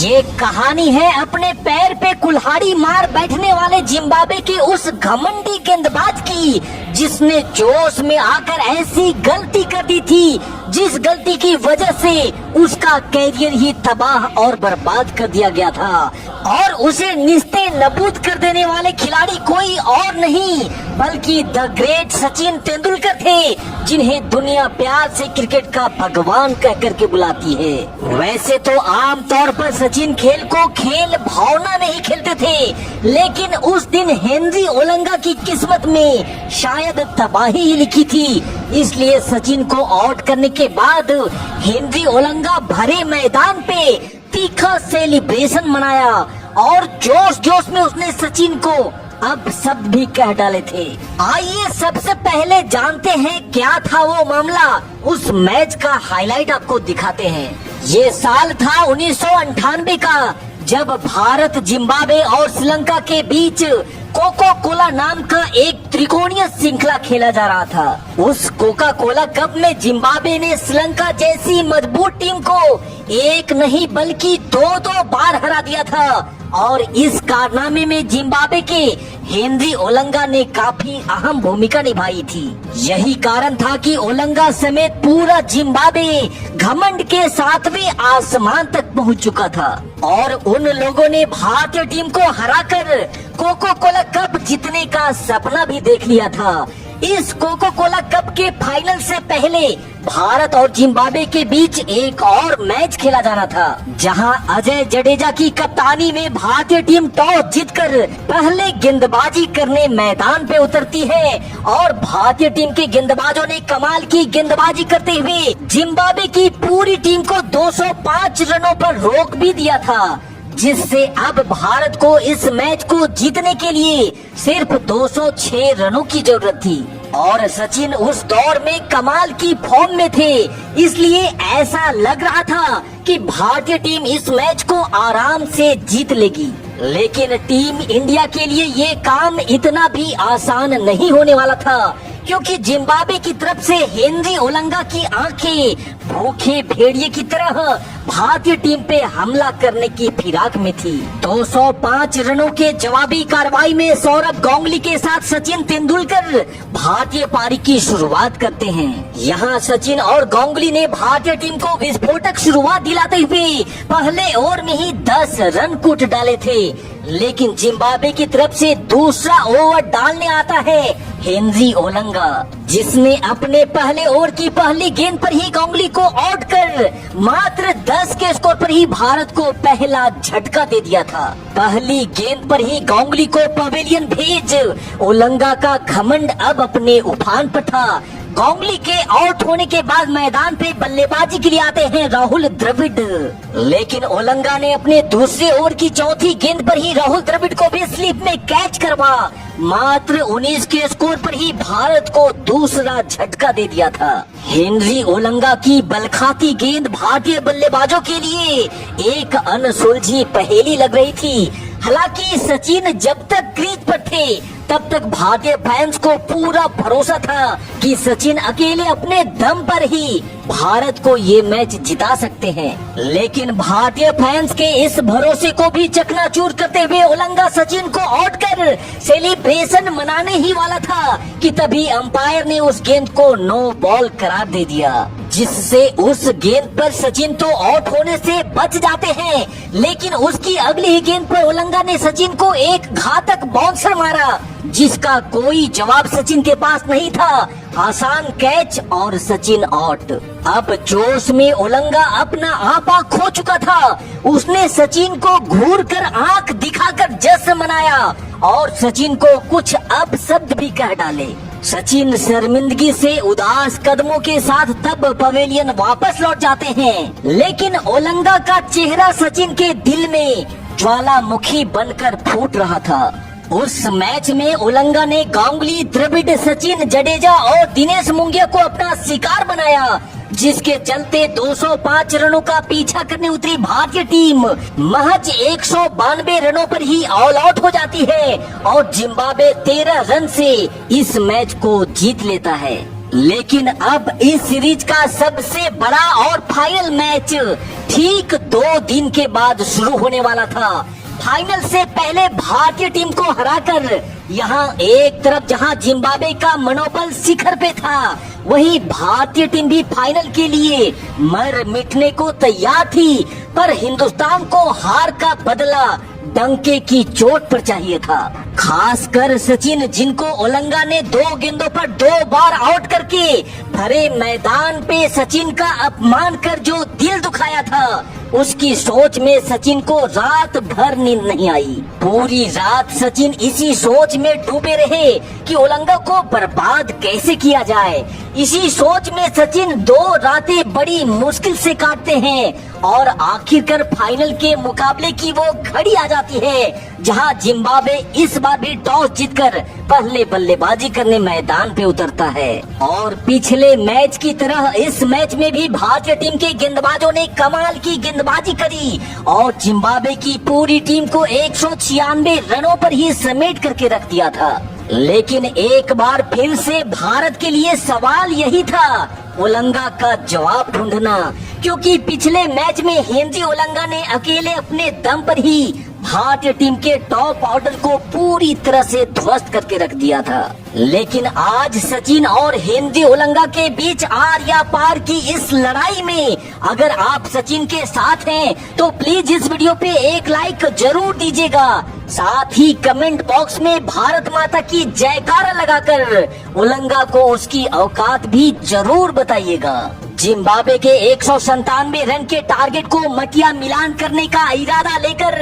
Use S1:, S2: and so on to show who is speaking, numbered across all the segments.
S1: ये कहानी है अपने पैर पे कुल्हाड़ी मार बैठने वाले जिम्बाब्वे के उस घमंडी गेंदबाज की, जिसने जोश में आकर ऐसी गलती कर दी थी जिस गलती की वजह से उसका कैरियर ही तबाह और बर्बाद कर दिया गया था। और उसे निस्ते नबूद कर देने वाले खिलाड़ी कोई और नहीं बल्कि द ग्रेट सचिन तेंदुलकर थे, जिन्हें दुनिया प्यार से क्रिकेट का भगवान कह करके बुलाती है। वैसे तो आम तौर पर सचिन खेल को खेल भावना में ही खेलते थे, लेकिन उस दिन हेनरी ओलंगा की किस्मत में शायद तबाही ही लिखी थी। इसलिए सचिन को आउट करने के बाद हेनरी ओलंगा भरे मैदान पे तीखा सेलिब्रेशन मनाया और जोश जोश में उसने सचिन को अब शब्द भी कह डाले थे। आइए सबसे पहले जानते हैं क्या था वो मामला। उस मैच का हाईलाइट आपको दिखाते हैं। ये साल था 1998 का, जब भारत, जिम्बाब्वे और श्रीलंका के बीच कोका कोला नाम का एक त्रिकोणीय श्रृंखला खेला जा रहा था। उस कोका कोला कप में जिम्बाब्वे ने श्रीलंका जैसी मजबूत टीम को एक नहीं बल्कि दो बार हरा दिया था। और इस कारनामे में जिम्बाब्वे के हेनरी ओलंगा ने काफी अहम भूमिका निभाई थी। यही कारण था कि ओलंगा समेत पूरा जिम्बाब्वे घमंड के 7वें आसमान तक पहुंच चुका था और उन लोगों ने भारतीय टीम को हराकर कोका कोला कप जीतने का सपना भी देख लिया था। इस कोका कोला कप के फाइनल से पहले भारत और जिम्बाब्वे के बीच एक और मैच खेला जाना था, जहां अजय जडेजा की कप्तानी में भारतीय टीम टॉस जीतकर पहले गेंदबाजी करने मैदान पे उतरती है और भारतीय टीम के गेंदबाजों ने कमाल की गेंदबाजी करते हुए जिम्बाब्वे की पूरी टीम को 205 रनों पर रोक भी दिया था, जिससे अब भारत को इस मैच को जीतने के लिए सिर्फ 206 रनों की जरूरत थी। और सचिन उस दौर में कमाल की फॉर्म में थे, इसलिए ऐसा लग रहा था कि भारतीय टीम इस मैच को आराम से जीत लेगी। लेकिन टीम इंडिया के लिए ये काम इतना भी आसान नहीं होने वाला था, क्योंकि जिम्बाब्वे की तरफ से हेनरी ओलंगा की आंखें भूखे भेड़िए की तरह भारतीय टीम पे हमला करने की फिराक में थी। 205 रनों के जवाबी कार्रवाई में सौरभ गांगुली के साथ सचिन तेंदुलकर भारतीय पारी की शुरुआत करते हैं। यहाँ सचिन और गांगुली ने भारतीय टीम को विस्फोटक शुरुआत दिलाते हुए पहले ओवर में ही 10 रन कूट डाले थे। लेकिन जिम्बाब्वे की तरफ से दूसरा ओवर डालने आता है हेनरी ओलंगा, जिसने अपने पहले ओवर की पहली गेंद पर ही गांगुली को आउट कर मात्र 10 के स्कोर पर ही भारत को पहला झटका दे दिया था। पहली गेंद पर ही गांगुली को पवेलियन भेज ओलंगा का घमंड अब अपने उफान पर था। गांगुली के आउट होने के बाद मैदान पे बल्लेबाजी के लिए आते हैं राहुल द्रविड़, लेकिन ओलंगा ने अपने दूसरे ओवर की चौथी गेंद पर ही राहुल द्रविड़ को भी स्लिप में कैच करवा मात्र 19 के स्कोर पर ही भारत को दूसरा झटका दे दिया था। हेनरी ओलंगा की बलखाती गेंद भारतीय बल्लेबाजों के लिए एक अनसुलझी पहेली लग रही थी। हालांकि सचिन जब तक क्रीज पर थे तब तक भारतीय फैंस को पूरा भरोसा था कि सचिन अकेले अपने दम पर ही भारत को ये मैच जिता सकते हैं। लेकिन भारतीय फैंस के इस भरोसे को भी चकनाचूर करते हुए ओलंगा सचिन को आउट कर सेलिब्रेशन मनाने ही वाला था कि तभी अंपायर ने उस गेंद को नो बॉल करार दे दिया, जिससे उस गेंद पर सचिन तो आउट होने से बच जाते हैं। लेकिन उसकी अगली ही गेंद पर ओलंगा ने सचिन को एक घातक बाउंसर मारा, जिसका कोई जवाब सचिन के पास नहीं था। आसान कैच और सचिन आउट। अब जोश में ओलंगा अपना आपा खो चुका था। उसने सचिन को घूर कर आंख दिखाकर जश्न मनाया और सचिन को कुछ अब शब्द भी कह डाले। सचिन शर्मिंदगी से उदास कदमों के साथ तब पवेलियन वापस लौट जाते हैं, लेकिन ओलंगा का चेहरा सचिन के दिल में ज्वालामुखी बनकर फूट रहा था। उस मैच में ओलंगा ने गांगुली, द्रविड़, सचिन, जडेजा और दिनेश मुंगिया को अपना शिकार बनाया, जिसके चलते 205 रनों का पीछा करने उतरी भारतीय टीम महज 192 रनों पर ही ऑल आउट हो जाती है और जिम्बाब्वे 13 रन से इस मैच को जीत लेता है। लेकिन अब इस सीरीज का सबसे बड़ा और फाइनल मैच ठीक 2 दिन के बाद शुरू होने वाला था। फाइनल से पहले भारतीय टीम को हराकर यहाँ एक तरफ जहाँ जिम्बाब्वे का मनोबल शिखर पे था, वहीं भारतीय टीम भी फाइनल के लिए मर मिटने को तैयार थी। पर हिंदुस्तान को हार का बदला डंके की चोट पर चाहिए था। खासकर सचिन, जिनको ओलंगा ने 2 गेंदों पर 2 बार आउट करके भरे मैदान पे सचिन का अपमान कर जो दिल दुखाया था, उसकी सोच में सचिन को रात भर नींद नहीं आई। पूरी रात सचिन इसी सोच में डूबे रहे कि ओलंगा को बर्बाद कैसे किया जाए। इसी सोच में सचिन 2 रातें बड़ी मुश्किल से काटते हैं और आखिरकार फाइनल के मुकाबले की वो घड़ी आ जाती है जहां जिम्बाब्वे इस बार भी टॉस जीतकर पहले बल्लेबाजी करने मैदान पे उतरता है। और पिछले मैच की तरह इस मैच में भी भारतीय टीम के गेंदबाजों ने कमाल की गेंदबाजी करी और जिम्बाब्वे की पूरी टीम को 196 रनों पर ही समेट करके रख दिया था। लेकिन एक बार फिर से भारत के लिए सवाल यही था, ओलंगा का जवाब ढूंढना, क्योंकि पिछले मैच में हेनरी ओलंगा ने अकेले अपने दम पर ही भारतीय टीम के टॉप ऑर्डर को पूरी तरह से ध्वस्त करके रख दिया था। लेकिन आज सचिन और हेनरी ओलंगा के बीच आर या पार की इस लड़ाई में अगर आप सचिन के साथ हैं तो प्लीज इस वीडियो पे एक लाइक जरूर दीजिएगा। साथ ही कमेंट बॉक्स में भारत माता की जयकारा लगाकर ओलंगा को उसकी औकात भी जरूर बताइएगा। जिम्बाब्वे के 197 रन के टारगेट को मटिया मिलान करने का इरादा लेकर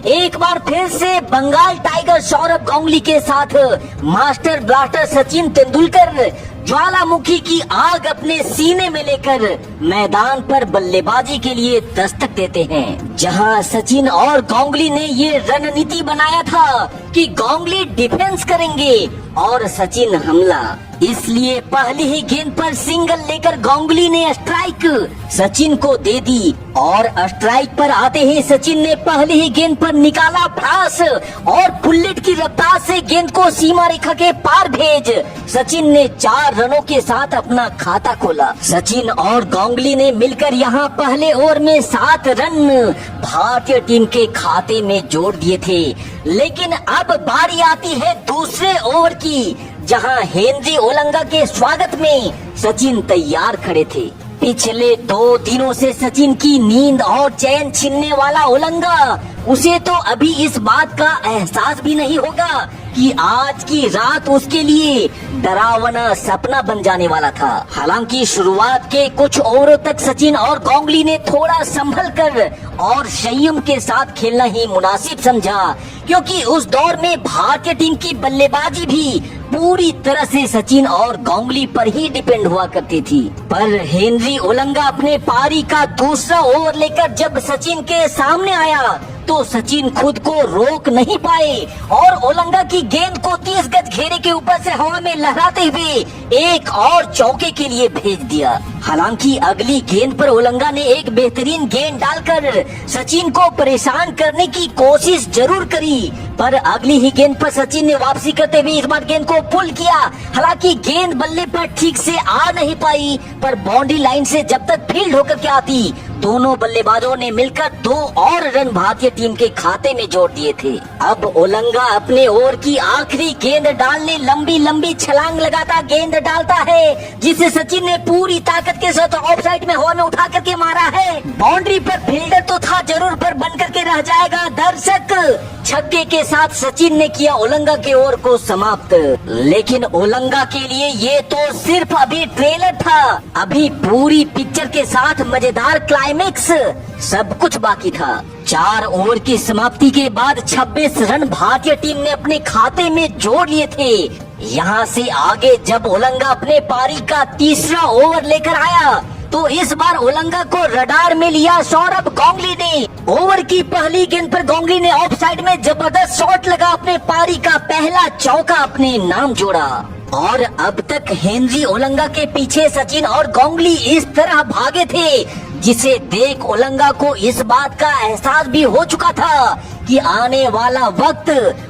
S1: एक बार फिर से बंगाल टाइगर सौरभ गांगुली के साथ मास्टर ब्लास्टर सचिन तेंदुलकर ज्वालामुखी की आग अपने सीने में लेकर मैदान पर बल्लेबाजी के लिए दस्तक देते हैं। जहां सचिन और गांगुली ने ये रणनीति बनाया था कि गांगुली डिफेंस करेंगे और सचिन हमला, इसलिए पहली ही गेंद पर सिंगल लेकर गांगुली ने स्ट्राइक सचिन को दे दी और स्ट्राइक पर आते ही सचिन ने पहली ही गेंद पर निकाला फ्रास और बुलेट की रफ्तार से गेंद को सीमा रेखा के पार भेज सचिन ने 4 रनों के साथ अपना खाता खोला। सचिन और गांगुली ने मिलकर यहां पहले ओवर में 7 रन भारतीय टीम के खाते में जोड़ दिए थे। लेकिन अब बारी आती है दूसरे ओवर की, जहां हेनरी ओलंगा के स्वागत में सचिन तैयार खड़े थे। पिछले 2 दिनों से सचिन की नींद और चैन छीनने वाला ओलंगा, उसे तो अभी इस बात का एहसास भी नहीं होगा कि आज की रात उसके लिए डरावना सपना बन जाने वाला था। हालांकि शुरुआत के कुछ ओवरों तक सचिन और गांगुली ने थोड़ा संभल कर और संयम के साथ खेलना ही मुनासिब समझा, क्योंकि उस दौर में भारतीय टीम की बल्लेबाजी भी पूरी तरह से सचिन और गांगुली पर ही डिपेंड हुआ करती थी। पर हेनरी ओलंगा अपने पारी का दूसरा ओवर लेकर जब सचिन के सामने आया तो सचिन खुद को रोक नहीं पाए और ओलंगा की गेंद को 30 गज घेरे के ऊपर से हवा में लहराते हुए एक और चौके के लिए भेज दिया। हालांकि अगली गेंद पर ओलंगा ने एक बेहतरीन गेंद डालकर सचिन को परेशान करने की कोशिश जरूर करी, पर अगली ही गेंद पर सचिन ने वापसी करते हुए इस बार गेंद को पुल किया। हालांकि गेंद बल्ले पर ठीक से आ नहीं पाई, पर बाउंड्री लाइन से जब तक फील्ड होकर के आती, दोनों बल्लेबाजों ने मिलकर 2 और रन भारतीय टीम के खाते में जोड़ दिए थे। अब ओलंगा अपने ओवर की आखिरी गेंद डालने लंबी लंबी छलांग लगाता गेंद डालता है, जिसे सचिन ने पूरी ताकत के साथ ऑफ साइड में हवा में उठा करके मारा है। बाउंड्री पर फील्डर तो था जरूर, पर बन करके रह जाएगा दर्शक। छक्के के साथ सचिन ने किया ओलंगा के ओवर को समाप्त। लेकिन ओलंगा के लिए ये तो सिर्फ अभी ट्रेलर था, अभी पूरी पिक्चर के साथ मजेदार क्लाइमेक्स सब कुछ बाकी था। 4 ओवर की समाप्ति के बाद 26 रन भारतीय टीम ने अपने खाते में जोड़ लिए थे। यहाँ से आगे जब ओलंगा अपने पारी का तीसरा ओवर लेकर आया तो इस बार ओलंगा को रडार में लिया सौरभ गांगुली ने। ओवर की पहली गेंद पर गांगुली ने ऑफ साइड में जबरदस्त शॉट लगा अपने पारी का पहला चौका अपने नाम जोड़ा। और अब तक हेनरी ओलंगा के पीछे सचिन और गांगुली इस तरह भागे थे, जिसे देख ओलंगा को इस बात का एहसास भी हो चुका था कि आने वाला वक्त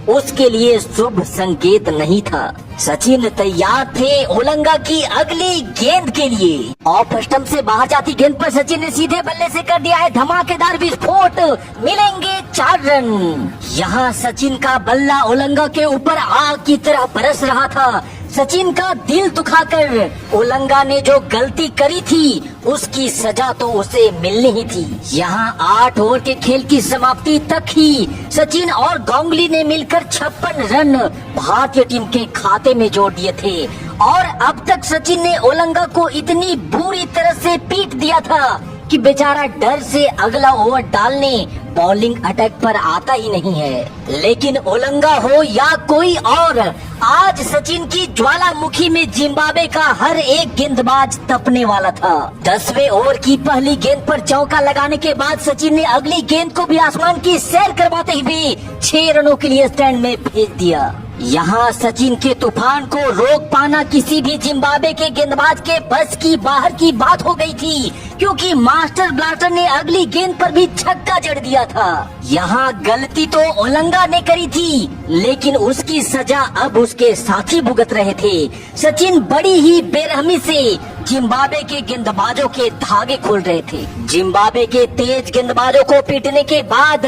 S1: उसके लिए शुभ संकेत नहीं था। सचिन तैयार थे ओलंगा की अगली गेंद के लिए। ऑफ स्टंप से बाहर जाती गेंद पर सचिन ने सीधे बल्ले से कर दिया है धमाकेदार विस्फोट। मिलेंगे 4 रन। यहाँ सचिन का बल्ला ओलंगा के ऊपर आग की तरह बरस रहा था। सचिन का दिल दुखाकर ओलंगा ने जो गलती करी थी उसकी सजा तो उसे मिलनी ही थी। यहाँ 8 ओवर के खेल की समाप्ति तक ही सचिन और गांगुली ने मिलकर 56 रन भारतीय टीम के खाते में जोड़ दिए थे और अब तक सचिन ने ओलंगा को इतनी बुरी तरह से पीट दिया था कि बेचारा डर से अगला ओवर डालने बॉलिंग अटैक पर आता ही नहीं है। लेकिन ओलंगा हो या कोई और, आज सचिन की ज्वालामुखी में जिम्बाब्वे का हर एक गेंदबाज तपने वाला था। 10वें ओवर की पहली गेंद पर चौका लगाने के बाद सचिन ने अगली गेंद को भी आसमान की सैर करवाते हुए 6 रनों के लिए स्टैंड में भेज दिया। यहाँ सचिन के तूफान को रोक पाना किसी भी जिम्बाब्वे के गेंदबाज के बस की बाहर की बात हो गई थी, क्योंकि मास्टर ब्लास्टर ने अगली गेंद पर भी छक्का जड़ दिया था। यहाँ गलती तो ओलंगा ने करी थी, लेकिन उसकी सजा अब उसके साथी भुगत रहे थे। सचिन बड़ी ही बेरहमी से जिम्बाब्वे के गेंदबाजों के धागे खोल रहे थे। जिम्बाब्वे के तेज गेंदबाजों को पीटने के बाद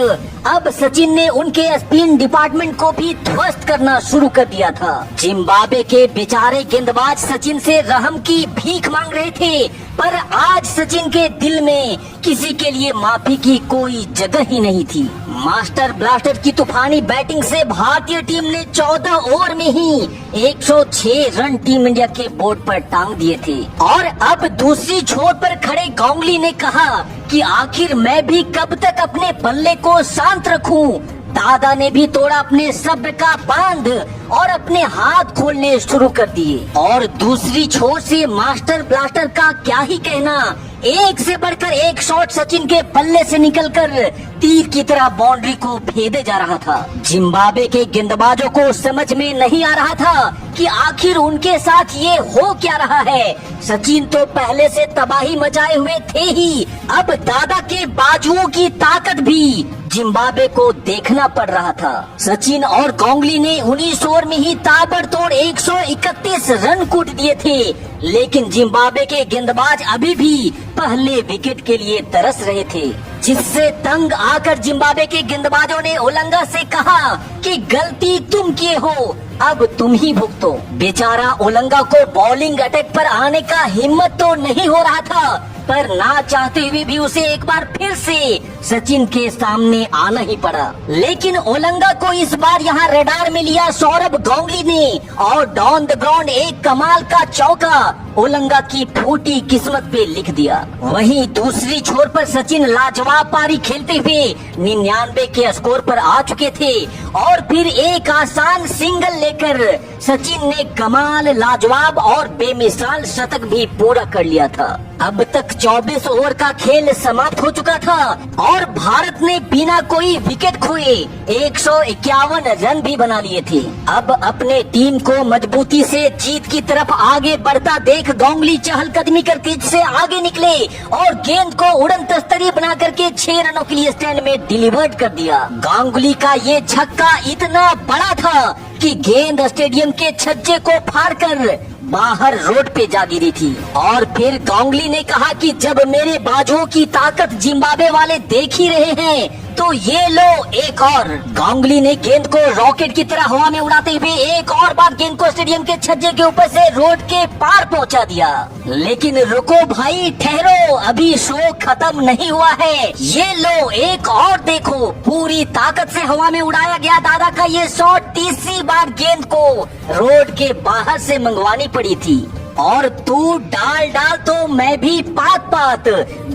S1: अब सचिन ने उनके स्पिन डिपार्टमेंट को भी ध्वस्त करना शुरू कर दिया था। जिम्बाब्वे के बेचारे गेंदबाज सचिन से रहम की भीख मांग रहे थे, पर आज सचिन के दिल में किसी के लिए माफी की कोई जगह ही नहीं थी। मास्टर ब्लास्टर की तूफानी बैटिंग से भारतीय टीम ने 14 ओवर में ही 106 रन टीम इंडिया के बोर्ड पर टांग दिए थे। और अब दूसरी छोर पर खड़े गांगुली ने कहा कि आखिर मैं भी कब तक अपने बल्ले को शांत रखूं। दादा ने भी तोड़ा अपने सब्र का बांध और अपने हाथ खोलने शुरू कर दिए। और दूसरी छोर से मास्टर ब्लास्टर का क्या ही कहना, एक से बढ़कर एक शॉट सचिन के बल्ले से निकलकर तीर की तरह बाउंड्री को भेदे जा रहा था। जिम्बाब्वे के गेंदबाजों को समझ में नहीं आ रहा था कि आखिर उनके साथ ये हो क्या रहा है। सचिन तो पहले से तबाही मचाए हुए थे ही, अब दादा के बाजुओं की ताकत भी जिम्बाब्वे को देखना पड़ रहा था। सचिन और गांगुली ने 19 ओवर में ही ताबड़तोड़ 131 रन कूट दिए थे, लेकिन जिम्बाब्वे के गेंदबाज अभी भी पहले विकेट के लिए तरस रहे थे, जिससे तंग आकर जिम्बाब्वे के गेंदबाजों ने ओलंगा से कहा कि गलती तुम किए हो, अब तुम ही भुगतो। बेचारा ओलंगा को बॉलिंग अटैक पर आने का हिम्मत तो नहीं हो रहा था, पर ना चाहते हुए भी उसे एक बार फिर से सचिन के सामने आना ही पड़ा। लेकिन ओलंगा को इस बार यहाँ रडार में लिया सौरभ गांगुली ने और डॉन द ग्राउंड एक कमाल का चौका ओलंगा की फूटी किस्मत पे लिख दिया। वहीं दूसरी छोर पर सचिन लाजवाब पारी खेलते हुए 99 के स्कोर पर आ चुके थे और फिर एक आसान सिंगल लेकर सचिन ने कमाल, लाजवाब और बेमिसाल शतक भी पूरा कर लिया था। अब तक 24 ओवर का खेल समाप्त हो चुका था और भारत ने बिना कोई विकेट खोए 151 रन भी बना लिए थे। अब अपने टीम को मजबूती से जीत की तरफ आगे बढ़ता देख गांगुली चहलकदमी करके से आगे निकले और गेंद को उड़न तस्तरी बना करके 6 रनों के लिए स्टैंड में डिलीवर्ड कर दिया। गांगुली का ये छक्का इतना बड़ा था कि गेंद स्टेडियम के छज्जे को फाड़कर बाहर रोड पे जा गिरी थी। और फिर गांगुली ने कहा कि जब मेरे बाजुओं की ताकत जिम्बाब्वे वाले देख ही रहे हैं तो ये लो एक और। गांगुली ने गेंद को रॉकेट की तरह हवा में उड़ाते हुए एक और बार गेंद को स्टेडियम के छज्जे के ऊपर से रोड के पार पहुंचा दिया। लेकिन रुको भाई, ठहरो, अभी शो खत्म नहीं हुआ है। ये लो एक और देखो, पूरी ताकत से हवा में उड़ाया गया दादा का ये शॉट तीसरी बार गेंद को रोड के बाहर से मंगवानी पड़ी थी। और तू डाल तो मैं भी पात।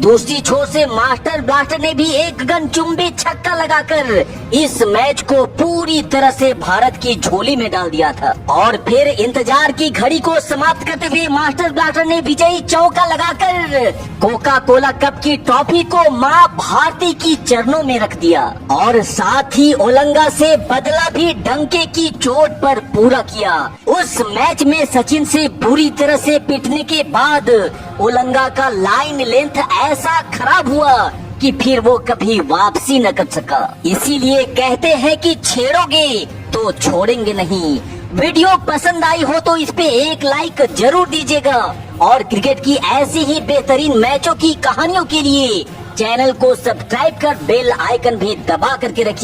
S1: दूसरी छोर से मास्टर ब्लास्टर ने भी एक गनचुंबी छक्का लगाकर इस मैच को पूरी तरह से भारत की झोली में डाल दिया था। और फिर इंतजार की घड़ी को समाप्त करते हुए मास्टर ब्लास्टर ने विजयी चौका लगाकर कोका कोला कप की ट्रॉफी को मां भारती की चरणों में रख दिया और साथ ही ओलंगा से बदला भी डंके की चोट पर पूरा किया। उस मैच में सचिन से बुरी तरह से पिटने के बाद ओलंगा का लाइन लेंथ ऐसा खराब हुआ कि फिर वो कभी वापसी न कर सका। इसीलिए कहते हैं कि छेड़ोगे तो छोड़ेंगे नहीं। वीडियो पसंद आई हो तो इस पे एक लाइक जरूर दीजिएगा और क्रिकेट की ऐसी ही बेहतरीन मैचों की कहानियों के लिए चैनल को सब्सक्राइब कर बेल आइकन भी दबा करके रखिए।